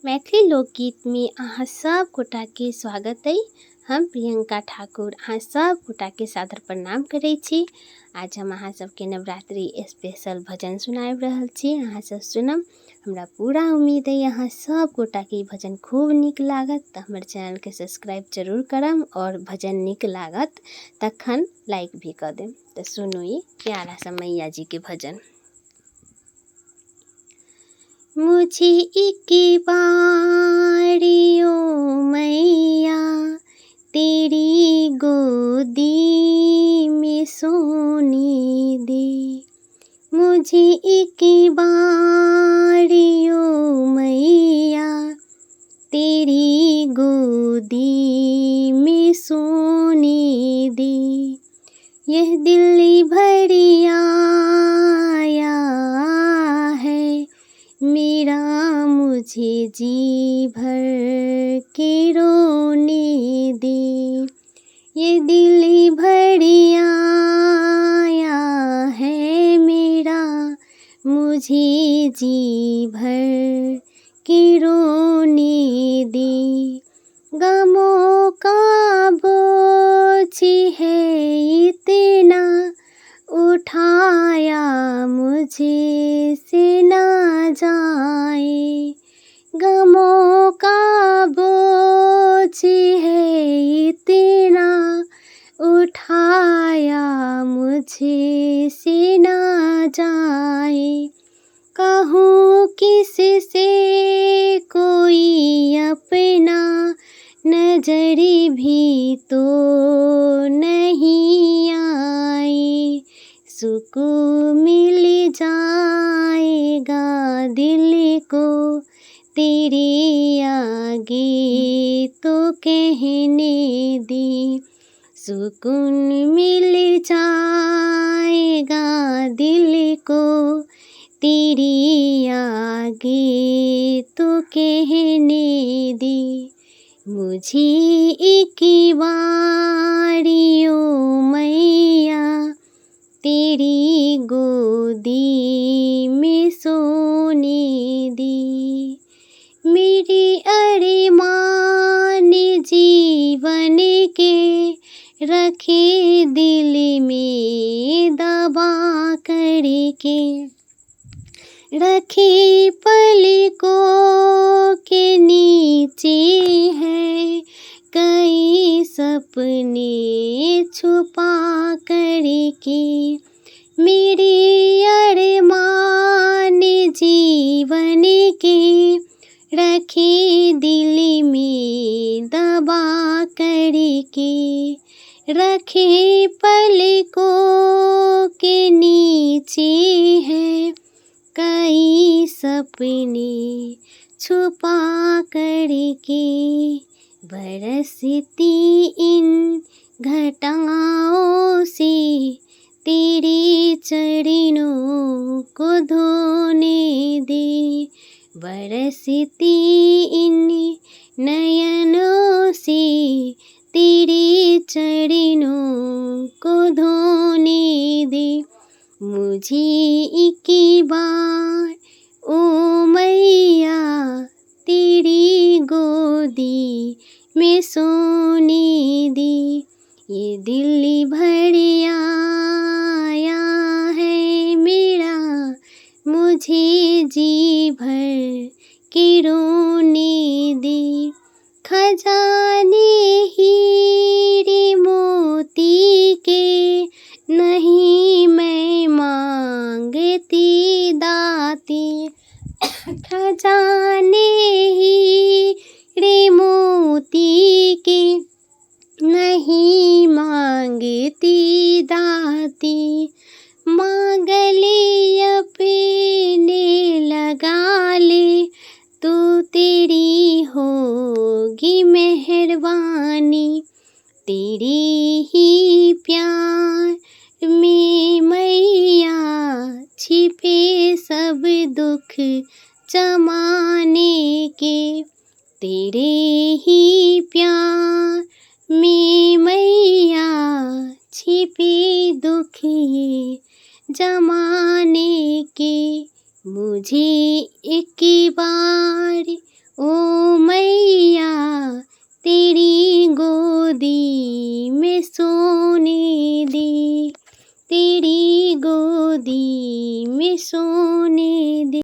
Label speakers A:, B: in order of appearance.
A: मैथिली लोकगीत में अहाँ सब गोटाके स्वागत अइ। हम प्रियंका ठाकुर अहाँ सब गोटाके सादर प्रणाम करै छी। आज हम अहाँ सबके नवरात्रि स्पेशल भजन सुनाबि रहल छी, अहाँ सब सुनम। हमरा पूरा उम्मीद अइ अहाँ सब गोटाके ई भजन खूब नीक लागत, तऽ हमर चैनलके सब्सक्राइब जरूर करम और भजन नीक लागत तखन लाइक भी कऽ देम। तऽ सुनू ई प्यारा सा मैया जी के भजन। मुझे एक बारी ओ मैया तेरी गोदी में सोने दे, मुझे एक बारी ओ मैया तेरी गोदी में सोने दे। यह दिल भर आया है मेरा, मुझे जी भर के रोने दे। ये दिल भर आया है मेरा, मुझे जी भर के रोने दे। गमों का बोझ है इतना उठाया मुझे से ना जाए, गमों का बोझ है इतना उठाया मुझे से ना जाए। कहूँ किससे कोई अपना नजर भी तो नहीं आए, सुकून मिल जाएगा दिल को तेरे आगे तो कहने दे। सुकून मिल जाएगा दिल को तेरे आगे तो कहने दे। मुझे एक बारी ओ मैया तेरी गोदी में सोने दे। मेरे अरमान जीवन के रखे दिल में दबा करके, रखे पलकों के नीचे है कई सपने छुपा करके। मेरे अरमान जीवन के रखे दिल में दबा करके, रखे पलकों के नीचे है कई सपने छुपा करके। बरसती इन घटाओं से तेरे चरणों को धोने दे, बरसती इन नयनों से तेरे चरणों को धोने दे। मुझे एक बार ओ मैया तेरी गोदी में सोने दे। ये दिल भर आया है मेरा, मुझे जी भर के रोने दे। खजाने हीरे मोती के नहीं मैं मांगती दाती, खजाने हीरे मोती के नहीं मांगती दाती। मांग ले अपने लगा ले तू तेरी होगी मेहरबानी, तेरे ही प्यार में मैया छिपे सब दुख जमाने के। तेरे ही प्यार में मैया छिपे दुख ये जमाने के। मुझे एक बार ओ तेरी गोदी में सोने दे, तेरी गोदी में सोने दे।